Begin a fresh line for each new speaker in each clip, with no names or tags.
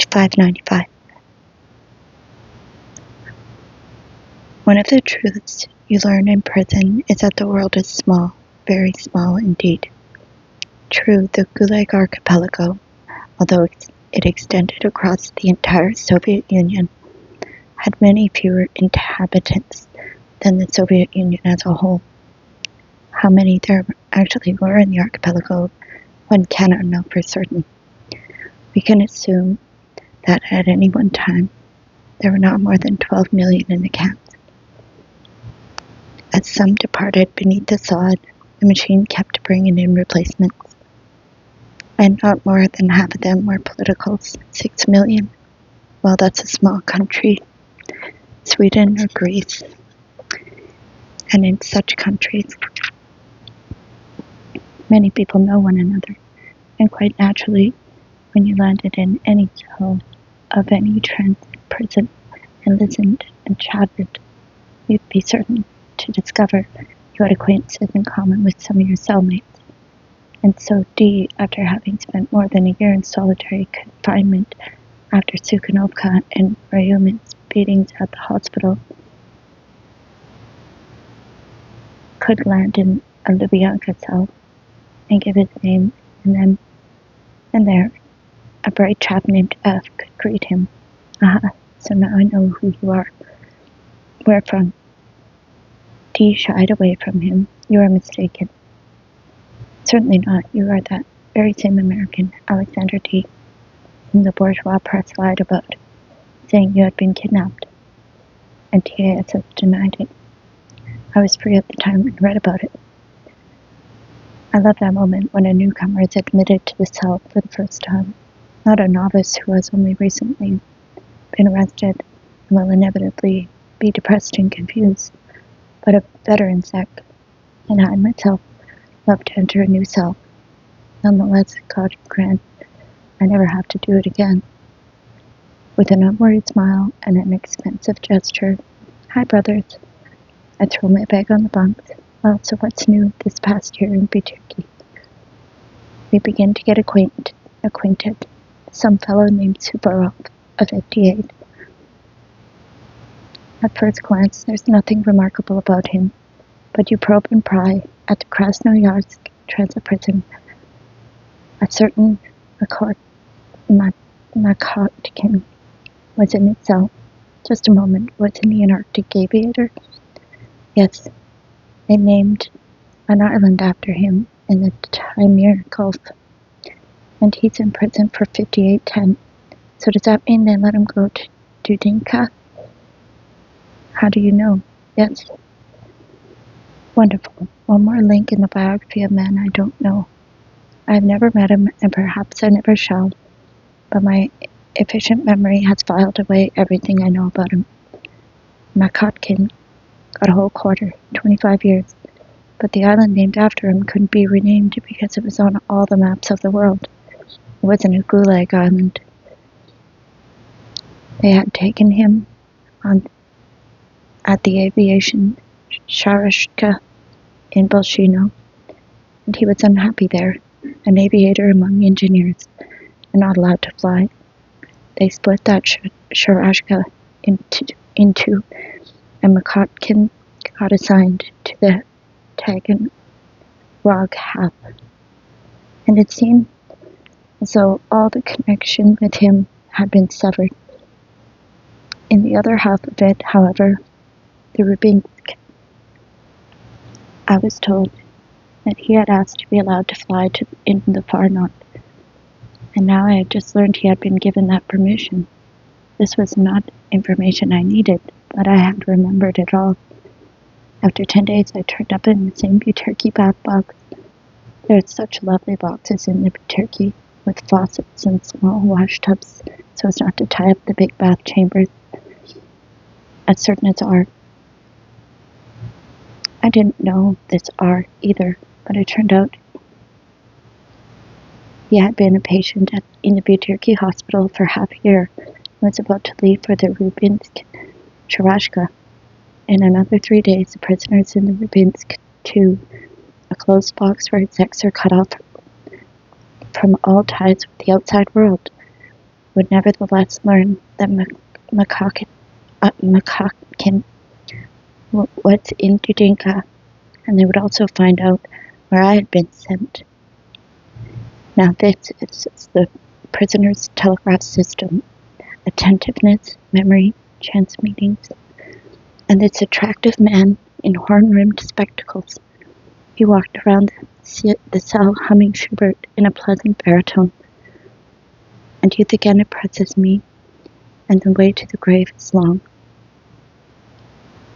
page 595. One of the truths you learn in prison is that the world is small, very small indeed. True, the GULag Archipelago, although it extended across the entire Soviet Union, had many fewer inhabitants than the Soviet Union as a whole. How many there actually were in the archipelago, one cannot know for certain. We can assume that at any one time, there were not more than 12 million in the camps. As some departed beneath the sod, the machine kept bringing in replacements. And not more than half of them were politicals, 6 million. Well, that's a small country, Sweden or Greece. And in such countries, many people know one another. And quite naturally, when you landed in any cell of any transit prison and listened and chatted, you'd be certain to discover you had acquaintances in common with some of your cellmates. And so D, after having spent more than a year in solitary confinement after Sukhanovka and Ryumin's beatings at the hospital, could land in a Lubyanka cell and give his name, and there, a bright chap named F could greet him. Aha, so now I know who you are. Where from? D shied away from him. You are mistaken. Certainly not. You are that very same American, Alexander T., whom the bourgeois press lied about, saying you had been kidnapped. And TASS denied it. I was free at the time and read about it. I love that moment when a newcomer is admitted to the cell for the first time. Not a novice who has only recently been arrested and will inevitably be depressed and confused, but a veteran sec. And I myself love to enter a new cell. Nonetheless, God grant I never have to do it again. With an unworried smile and an expensive gesture, hi brothers, I throw my bag on the bunks. Well, so what's new this past year in Turkey? We begin to get acquainted. Some fellow named Subarov of 58. At first glance, there's nothing remarkable about him, but you probe and pry at the Krasnoyarsk transit prison. A certain Makotkin was in its cell. Just a moment, wasn't he an Arctic aviator? Yes, they named an island after him in the Taimyr Gulf, and he's in prison for 5810. So does that mean they let him go to Dudinka? How do you know? Yes. Wonderful. One more link in the biography of man I don't know. I've never met him, and perhaps I never shall, but my efficient memory has filed away everything I know about him. Makotkin got a whole quarter, 25 years, but the island named after him couldn't be renamed because it was on all the maps of the world. It wasn't a GULag island. They had taken him on at the aviation Sharashka in Bolshevik, and he was unhappy there, an aviator among engineers, and not allowed to fly. They split that Sharashka into and Makotkin got assigned to the Taganrog half, and it seemed as though all the connection with him had been severed. In the other half of it, however, the Rubinsk, I was told that he had asked to be allowed to fly in the far north, and now I had just learned he had been given that permission. This was not information I needed, but I had remembered it all. After 10 days, I turned up in the same Turkey bath box. There are such lovely boxes in the Turkey, with faucets and small wash tubs, so as not to tie up the big bath chambers. As certain as art. I didn't know this art either, but it turned out he had been a patient in the Turkey hospital for half a year and was about to leave for the Rubinsk Sharashka. In another 3 days, the prisoners in the Rubinsk, too, a closed box where its sex are cut off from all ties with the outside world, would nevertheless learn that Macacan was in Dudinka, and they would also find out where I had been sent. Now this is the prisoner's telegraph system: attentiveness, memory, chance meetings, and this attractive man in horn-rimmed spectacles. He walked around the cell humming Schubert in a pleasant baritone. And youth again oppresses me, and the way to the grave is long.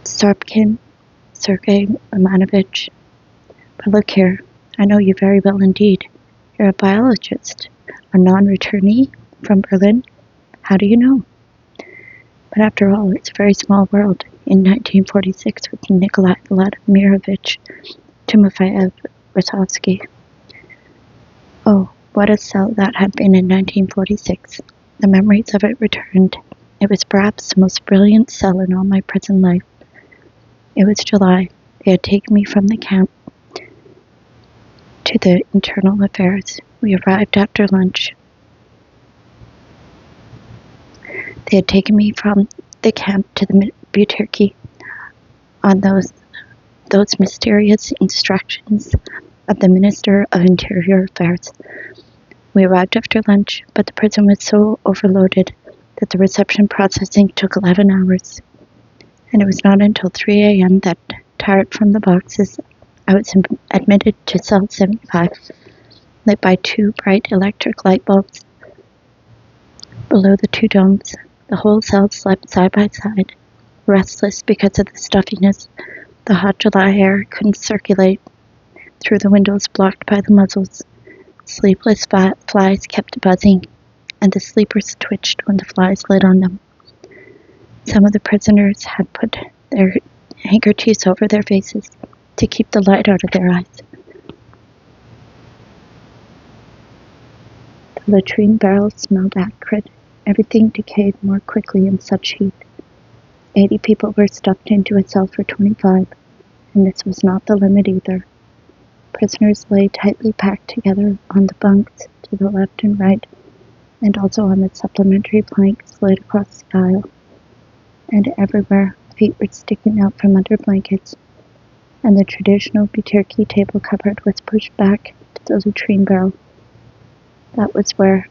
Sarpkin, Sergei Romanovich. But look here, I know you very well indeed. You're a biologist, a non-returnee from Berlin. How do you know? But after all, it's a very small world. In 1946 with Nikolai Vladimirovich Timofeyev Rosovsky. Oh, what a cell that had been in 1946. The memories of it returned. It was perhaps the most brilliant cell in all my prison life. It was July. They had taken me from the camp to the internal affairs. We arrived after lunch. They had taken me from the camp to the Butyrki on those mysterious instructions of the Minister of Interior Affairs. We arrived after lunch, but the prison was so overloaded that the reception processing took 11 hours. And it was not until 3 a.m. that, tired from the boxes, I was admitted to cell 75, lit by 2 bright electric light bulbs. Below the 2 domes, the whole cell slept side by side, restless because of the stuffiness. The hot July air couldn't circulate through the windows blocked by the muzzles. Sleepless flies kept buzzing, and the sleepers twitched when the flies lit on them. Some of the prisoners had put their handkerchiefs over their faces to keep the light out of their eyes. The latrine barrel smelled acrid. Everything decayed more quickly in such heat. 80 people were stuffed into a cell for 25, and this was not the limit either. Prisoners lay tightly packed together on the bunks to the left and right, and also on the supplementary planks laid across the aisle. And everywhere, feet were sticking out from under blankets, and the traditional Butyrki table cupboard was pushed back to the latrine barrel. That was where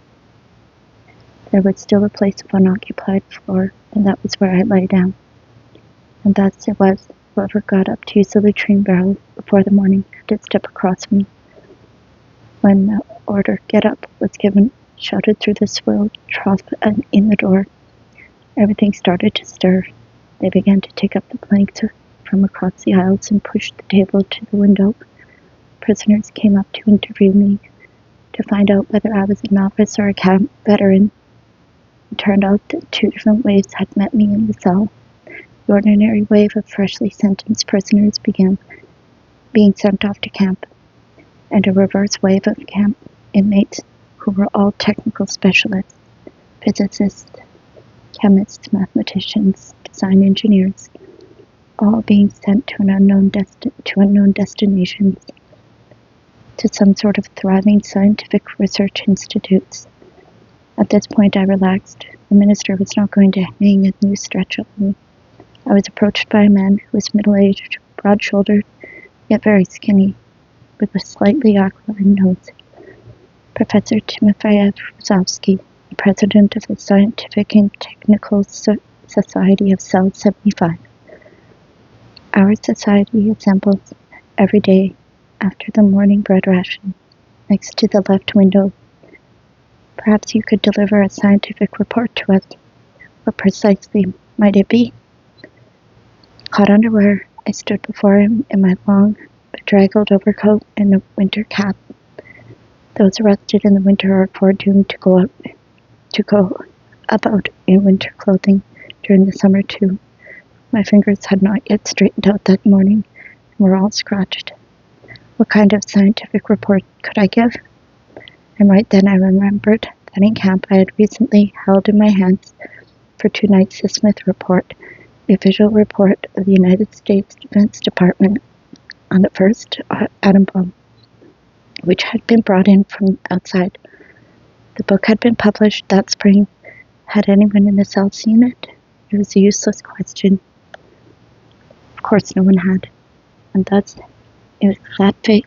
there was still a place of unoccupied floor, and that was where I lay down. And thus it was, whoever got up to use the latrine barrel before the morning had to step across me. When the order, "Get up," was given, shouted through the swilled trough and in the door, everything started to stir. They began to take up the planks from across the aisles and push the table to the window. Prisoners came up to interview me to find out whether I was a novice or a camp veteran. It turned out that 2 different waves had met me in the cell. The ordinary wave of freshly sentenced prisoners began being sent off to camp, and a reverse wave of camp inmates who were all technical specialists, physicists, chemists, mathematicians, design engineers, all being sent to unknown destinations, to some sort of thriving scientific research institutes. At this point I relaxed. The minister was not going to hang a new stretch on me. I was approached by a man who was middle-aged, broad-shouldered, yet very skinny, with a slightly aquiline nose. Professor Timofeyev Rosovsky, the president of the Scientific and Technical Society of Cell 75. Our society assembles every day after the morning bread ration, next to the left window. Perhaps you could deliver a scientific report to us. What precisely might it be? Hot underwear, I stood before him in my long, bedraggled overcoat and a winter cap. Those arrested in the winter are foredoomed to go about in winter clothing during the summer too. My fingers had not yet straightened out that morning and were all scratched. What kind of scientific report could I give? And right then I remembered that in camp I had recently held in my hands for 2 nights the Smith Report, the official report of the United States Defense Department on the first atom bomb, which had been brought in from outside. The book had been published that spring Had anyone in the cell seen it? It was a useless question. Of course no one had, and thus it was that fate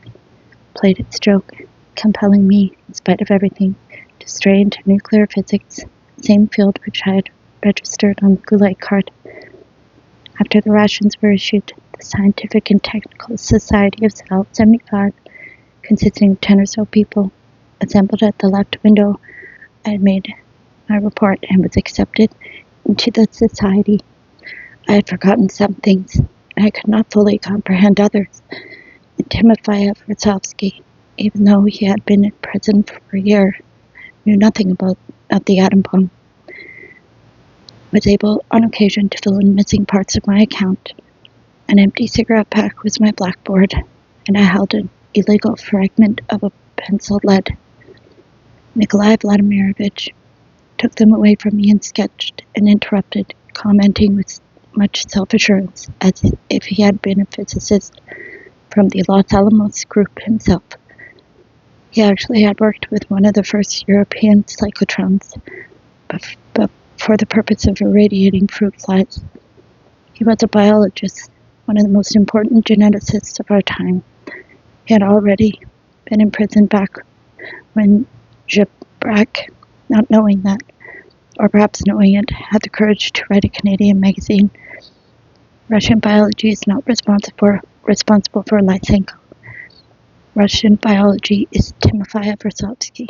played its joke, compelling me, in spite of everything, to stray into nuclear physics, the same field which I had registered on the GULag card. After the rations were issued, the Scientific and Technical Society of Vol. 75, consisting of 10 or so people, assembled at the left window. I had made my report and was accepted into the society. I had forgotten some things, and I could not fully comprehend others. And Timofeyev Rosovsky, even though he had been in prison for a year, knew nothing about the atom bomb, was able on occasion to fill in missing parts of my account. An empty cigarette pack was my blackboard, and I held an illegal fragment of a pencil lead. Nikolai Vladimirovich took them away from me and sketched and interrupted, commenting with much self-assurance, as if he had been a physicist from the Los Alamos group himself. He actually had worked with one of the first European cyclotrons, but for the purpose of irradiating fruit flies. He was a biologist, one of the most important geneticists of our time. He had already been in prison back when GULag, not knowing that, or perhaps knowing it, had the courage to write a Canadian magazine. Russian biology is not responsible for Lysenko. Russian biology is Timofeyev Rosovsky.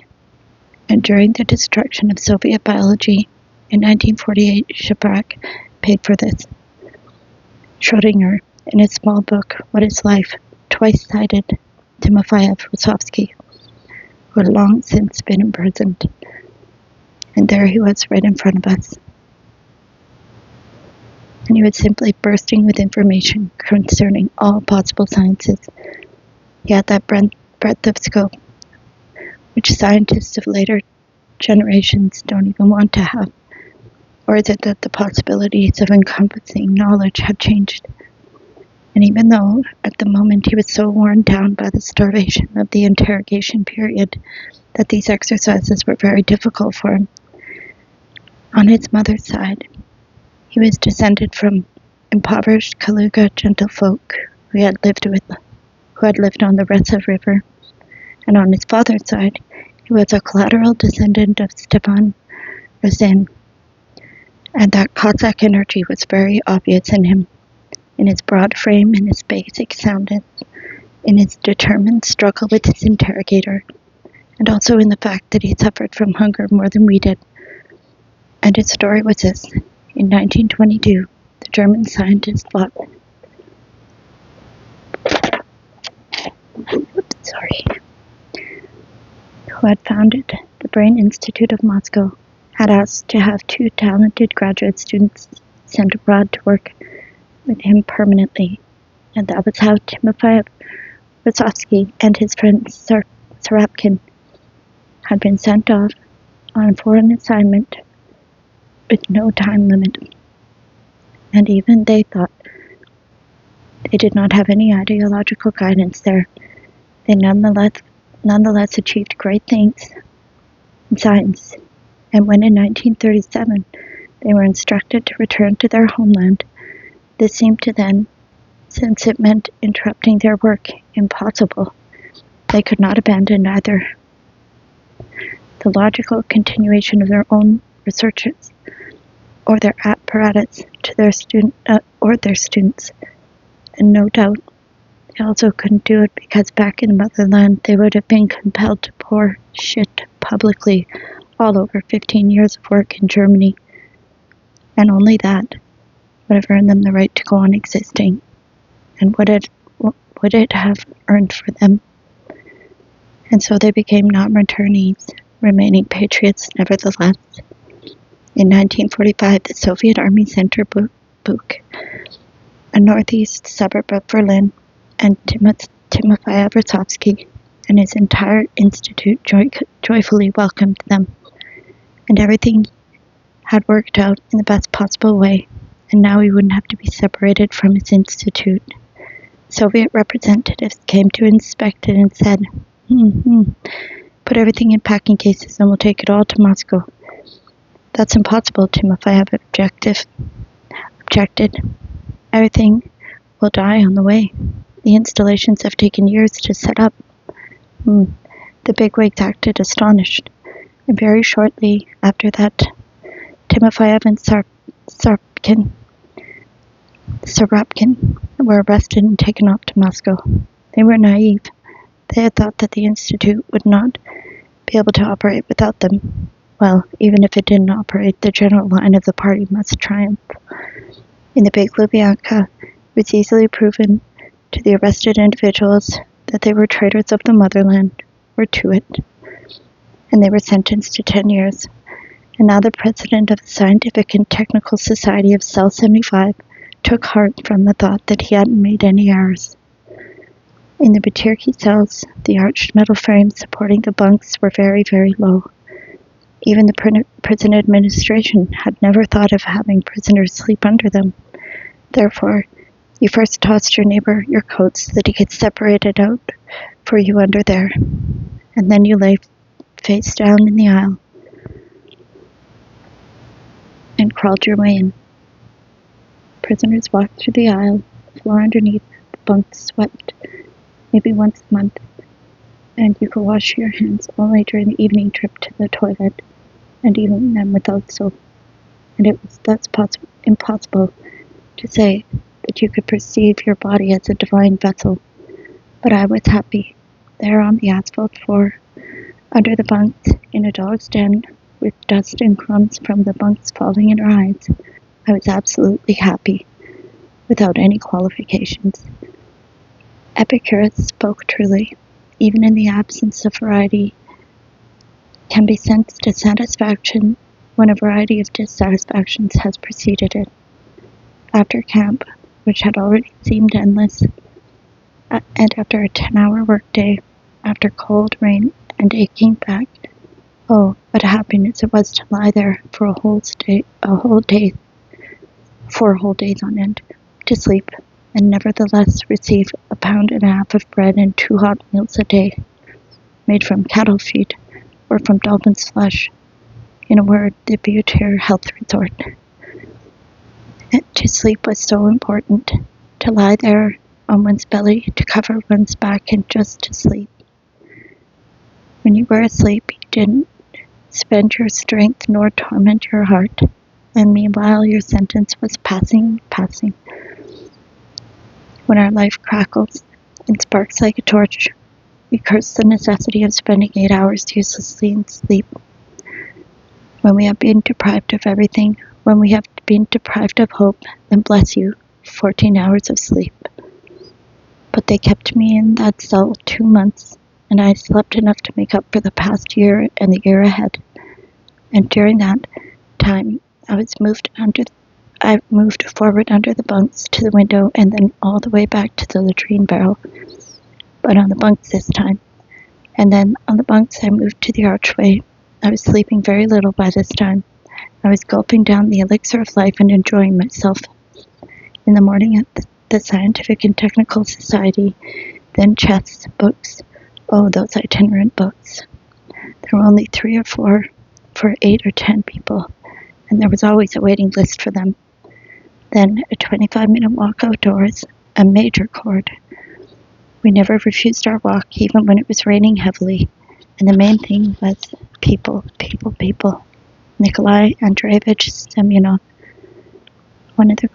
And during the destruction of Soviet biology in 1948, GULag paid for this. Schrödinger, in his small book, What is Life, twice cited Timofeyev Rosovsky, who had long since been imprisoned. And there he was right in front of us. And he was simply bursting with information concerning all possible sciences. He had that breadth of scope, which scientists of later generations don't even want to have. Or is it that the possibilities of encompassing knowledge had changed? And even though, at the moment, he was so worn down by the starvation of the interrogation period that these exercises were very difficult for him, on his mother's side, he was descended from impoverished Kaluga gentlefolk who had lived on the Resa River, and on his father's side, he was a collateral descendant of Stefan Razin, and that Cossack energy was very obvious in him, in his broad frame, in his basic soundness, in his determined struggle with his interrogator, and also in the fact that he suffered from hunger more than we did. And his story was this. In 1922, the German scientist who had founded the Brain Institute of Moscow, had asked to have 2 talented graduate students sent abroad to work with him permanently, and that was how Timofeyev Rosovsky and his friend Sarapkin had been sent off on a foreign assignment with no time limit. And even they thought they did not have any ideological guidance there. They nonetheless achieved great things in science, and when in 1937 they were instructed to return to their homeland, this seemed to them, since it meant interrupting their work, impossible. They could not abandon either the logical continuation of their own researches or their apparatus to their students, and no doubt they also couldn't do it because back in the motherland they would have been compelled to pour shit publicly all over 15 years of work in Germany, and only that would have earned them the right to go on existing. And would it have earned for them? And so they became non-returnees, remaining patriots nevertheless. In 1945, the Soviet Army Center Buk, a northeast suburb of Berlin, and Timofeyev Rosovsky and his entire institute joyfully welcomed them. And everything had worked out in the best possible way, and now he wouldn't have to be separated from his institute. Soviet representatives came to inspect it and said, put everything in packing cases and we'll take it all to Moscow. That's impossible, Timofeyev objected. Everything will die on the way. The installations have taken years to set up. The bigwigs acted astonished, and very shortly after that, Timofeyev and Sarapkin were arrested and taken off to Moscow. They were naive. They had thought that the Institute would not be able to operate without them. Well, even if it didn't operate, the general line of the party must triumph. In the Big Lubyanka, it was easily proven to the arrested individuals that they were traitors of the motherland, or to it, and they were sentenced to 10 years. And now the president of the Scientific and Technical Society of Cell 75 took heart from the thought that he hadn't made any errors. In the Butyrki cells, the arched metal frames supporting the bunks were very, very low. Even the prison administration had never thought of having prisoners sleep under them. Therefore, you first tossed your neighbor your coat so that he could separate it out for you under there, and then you lay face down in the aisle and crawled your way in. Prisoners walked through the aisle, the floor underneath, the bunks swept, maybe once a month, and you could wash your hands only during the evening trip to the toilet, and even then without soap. And it was thus impossible to say that you could perceive your body as a divine vessel. But I was happy, there on the asphalt floor, under the bunks, in a dog's den, with dust and crumbs from the bunks falling in our eyes. I was absolutely happy, without any qualifications. Epicurus spoke truly. Even in the absence of variety, can be sensed a satisfaction when a variety of dissatisfactions has preceded it. After camp, which had already seemed endless, and after a 10-hour workday, after cold, rain, and aching back, oh, what a happiness it was to lie there for 4 whole days on end, to sleep, and nevertheless receive 1.5 pounds of bread and 2 hot meals a day, made from cattle feed or from dolphin's flesh. In a word, the Butyrki health resort. To sleep was so important, to lie there on one's belly, to cover one's back, and just to sleep. When you were asleep, you didn't spend your strength nor torment your heart, and meanwhile your sentence was passing. When our life crackles and sparks like a torch, we curse the necessity of spending 8 hours uselessly in sleep. When we have been deprived of everything, when we have been deprived of hope, then bless you, 14 hours of sleep. But they kept me in that cell 2 months, and I slept enough to make up for the past year and the year ahead. And during that time, I moved forward under the bunks to the window and then all the way back to the latrine barrel, but on the bunks this time. And then on the bunks I moved to the archway. I was sleeping very little by this time. I was gulping down the elixir of life and enjoying myself. In the morning at the Scientific and Technical Society, then chess, books, oh, those itinerant books. There were only 3 or 4 for 8 or 10 people, and there was always a waiting list for them. Then a 25-minute walk outdoors, a major chord. We never refused our walk, even when it was raining heavily, and the main thing was people. Nikolai Andreevich Semyonov, one of the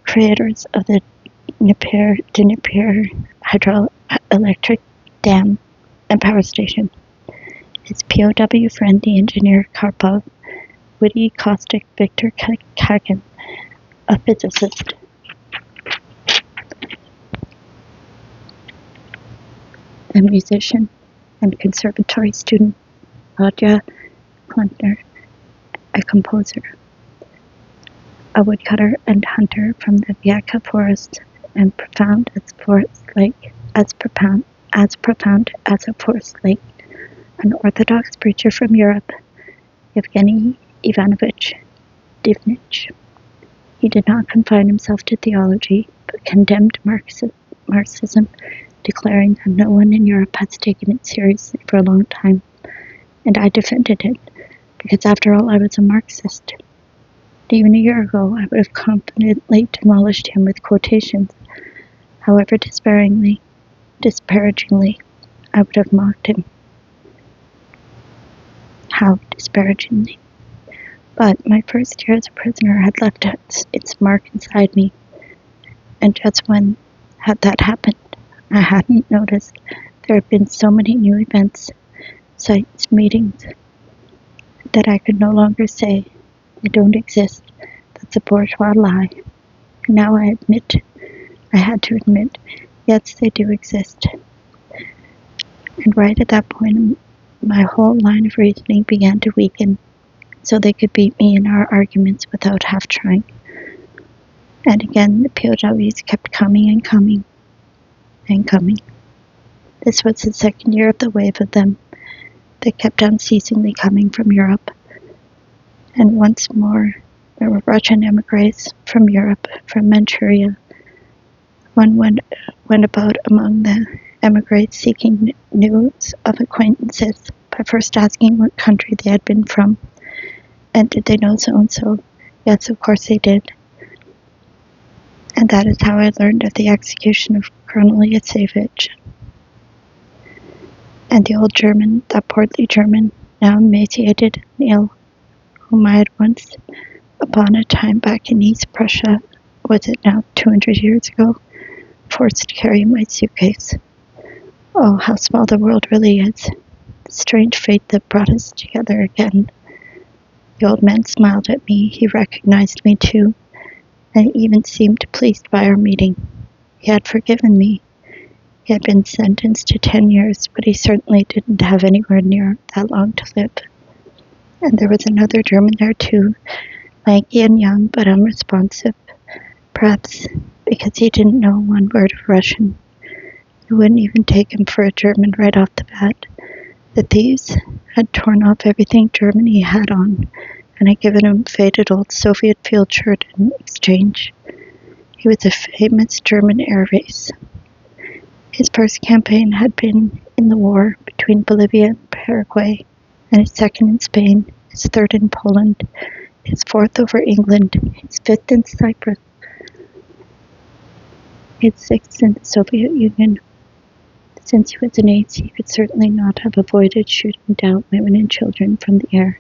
creators of the Dnieper hydroelectric dam and power station. His POW friend, the engineer Karpov, witty, caustic Viktor Kagan, a physicist. A musician and conservatory student, Vadya Klempner, a composer, a woodcutter and hunter from the Vyaka forest, and profound as profound as a forest lake, an Orthodox preacher from Europe, Yevgeny Ivanovich Divnich. He did not confine himself to theology, but condemned Marxism, declaring that no one in Europe has taken it seriously for a long time, and I defended it, because after all I was a Marxist. Even a year ago I would have confidently demolished him with quotations. However disparagingly, I would have mocked him. How disparagingly. But my first year as a prisoner had left its mark inside me, and just when had that happened, I hadn't noticed there had been so many new events, sites, meetings, that I could no longer say they don't exist. That's a bourgeois lie. Now I had to admit, yes, they do exist. And right at that point, my whole line of reasoning began to weaken, so they could beat me in our arguments without half trying. And again, the POWs kept coming and coming and coming. This was the second year of the wave of them. They kept unceasingly coming from Europe. And once more, there were Russian emigres from Europe, from Manchuria. One went about among the emigres seeking news of acquaintances by first asking what country they had been from, and did they know so-and-so? Yes, of course they did. And that is how I learned of the execution of Colonel Yasevich. And the old German, that portly German, now emaciated and ill, whom I had once, upon a time back in East Prussia, was it now 200 years ago, forced to carry my suitcase. Oh, how small the world really is. The strange fate that brought us together again. The old man smiled at me. He recognized me too, and even seemed pleased by our meeting. He had forgiven me. He had been sentenced to 10 years, but he certainly didn't have anywhere near that long to live. And there was another German there too, lanky and young, but unresponsive, perhaps because he didn't know one word of Russian. It wouldn't even take him for a German right off the bat. The thieves had torn off everything Germany had on, and had given him a faded old Soviet field shirt in exchange. He was a famous German air race. His first campaign had been in the war between Bolivia and Paraguay, and his second in Spain, his third in Poland, his fourth over England, his fifth in Cyprus, his sixth in the Soviet Union. Since he was an ace, he could certainly not have avoided shooting down women and children from the air.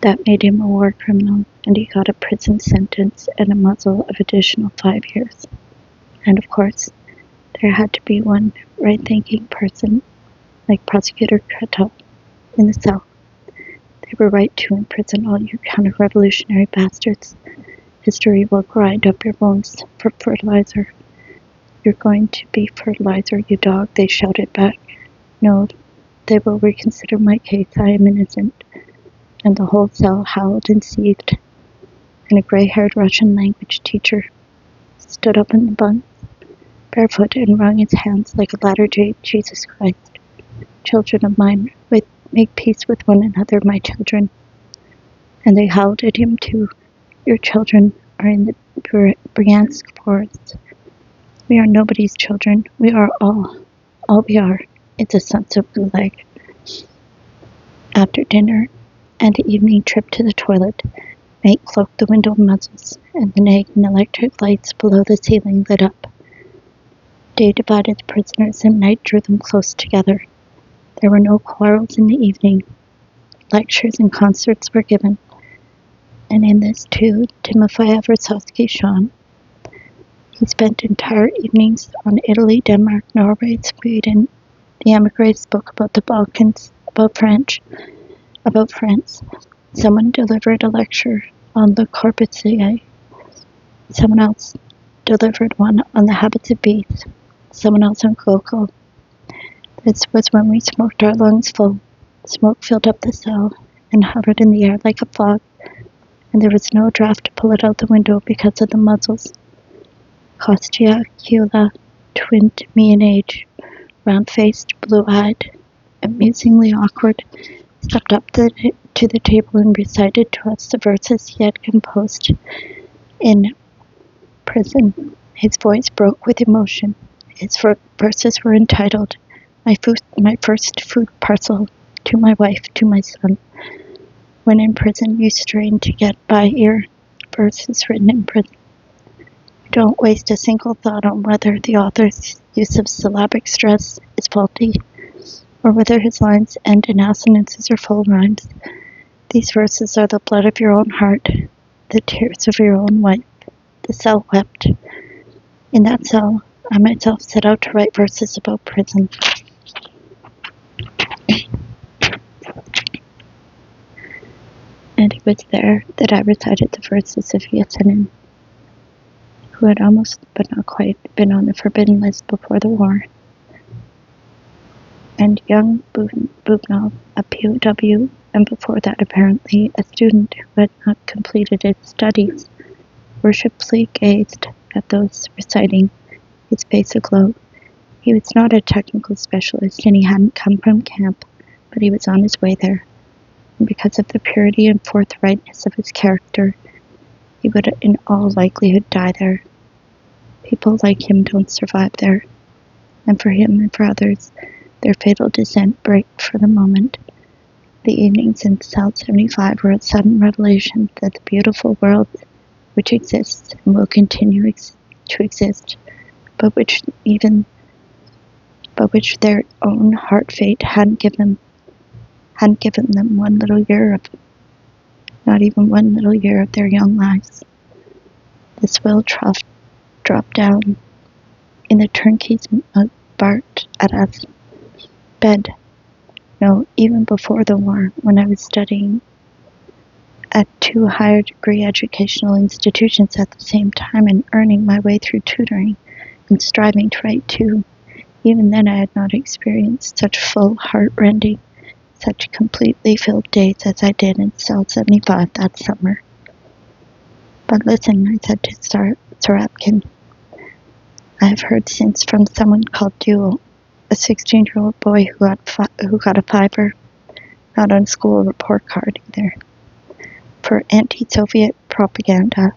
That made him a war criminal, and he got a prison sentence and a muzzle of additional 5 years. And of course, there had to be one right-thinking person, like Prosecutor Kretov, in the cell. They were right to imprison all you counter-revolutionary bastards. History will grind up your bones for fertilizer. You're going to be fertilizer, you dog, they shouted back. No, they will reconsider my case, I am innocent. And the whole cell howled and seethed. And a gray-haired Russian language teacher stood up in the bunk, barefoot, and wrung his hands like a latter-day Jesus Christ. Children of mine, make peace with one another, my children. And they howled at him too. Your children are in the Bryansk forests. We are nobody's children. We are all we are. It's a sons of GULag. After dinner and the evening trip to the toilet, Mate cloaked the window muzzles, and the nagging electric lights below the ceiling lit up. Day divided the prisoners, and night drew them close together. There were no quarrels in the evening. Lectures and concerts were given, and in this too Timofey Versovsky shone. He spent entire evenings on Italy, Denmark, Norway, Sweden. The emigres spoke about the Balkans, about France. Someone delivered a lecture on Le Corbusier. Someone else delivered one on the habits of bees. Someone else on cocoa. This was when we smoked our lungs full. Smoke filled up the cell and hovered in the air like a fog, and there was no draft to pull it out the window because of the muzzles. Kostya, Kula, twin to me in age, round-faced, blue-eyed, amusingly awkward, stepped up to the table and recited to us the verses he had composed in prison. His voice broke with emotion. His verses were entitled, My First Food Parcel to my wife, to my son. When in prison, you strain to get by ear verses written in prison. You don't waste a single thought on whether the author's use of syllabic stress is faulty, or whether his lines end in assonances or full rhymes. These verses are the blood of your own heart, the tears of your own wife. The cell wept. In that cell, I myself set out to write verses about prison. And it was there that I recited the verses of Yesenin, who had almost, but not quite, been on the forbidden list before the war. And young Bubnov, a POW, and before that apparently a student who had not completed his studies, worshipfully gazed at those reciting, his face aglow. He was not a technical specialist, and he hadn't come from camp, but he was on his way there. And because of the purity and forthrightness of his character, he would in all likelihood die there. People like him don't survive there, and for him and for others, their fatal descent break for the moment. The evenings in Cell 75 were a sudden revelation that the beautiful world which exists and will continue to exist, but which their own heart fate hadn't given them one little year of, not even one little year of their young lives. This will dropped down in the turnkey's barked at us. Bed. No, even before the war, when I was studying at 2 higher degree educational institutions at the same time and earning my way through tutoring and striving to write too. Even then I had not experienced such full heart-rending, such completely filled days as I did in Cell 75 that summer. But listen, I said to Sarapkin, I have heard since from someone called Duel, a 16-year-old boy who got a $5, not on school report card either, for anti-Soviet propaganda.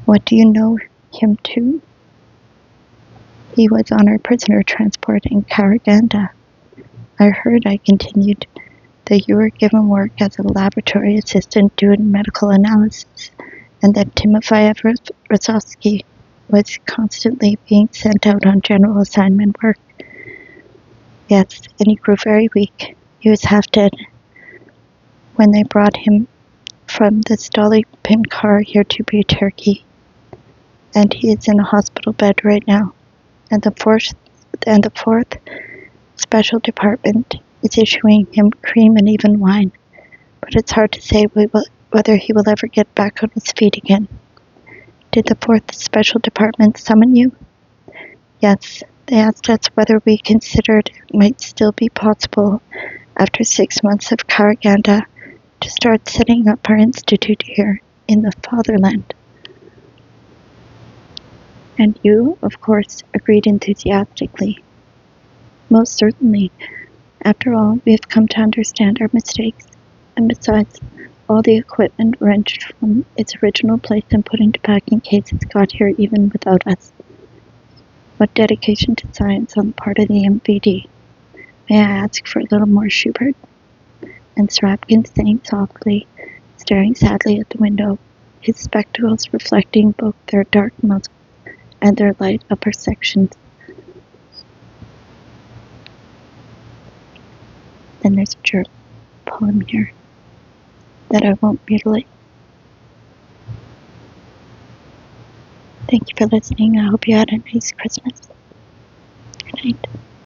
What do you know him to? He was on our prisoner transport in Karaganda. I heard, I continued, that you were given work as a laboratory assistant doing medical analysis, and that Timofeyev Rosovsky was constantly being sent out on general assignment work. Yes, and he grew very weak. He was half dead when they brought him from the Stolypin car here to Turkey, and he is in a hospital bed right now. And the fourth special department is issuing him cream and even wine, but it's hard to say whether he will ever get back on his feet again. Did the 4th Special Department summon you? Yes, they asked us whether we considered it might still be possible, after 6 months of Karaganda, to start setting up our institute here in the fatherland. And you, of course, agreed enthusiastically. Most certainly. After all, we have come to understand our mistakes, and besides, all the equipment wrenched from its original place and put into packing cases got here even without us. What dedication to science on the part of the MVD. May I ask for a little more Schubert? And Sarapkin saying softly, staring sadly at the window, his spectacles reflecting both their dark muzzle and their light upper sections. Then there's a journal poem here that I won't mutilate. Thank you for listening. I hope you had a nice Christmas. Good night.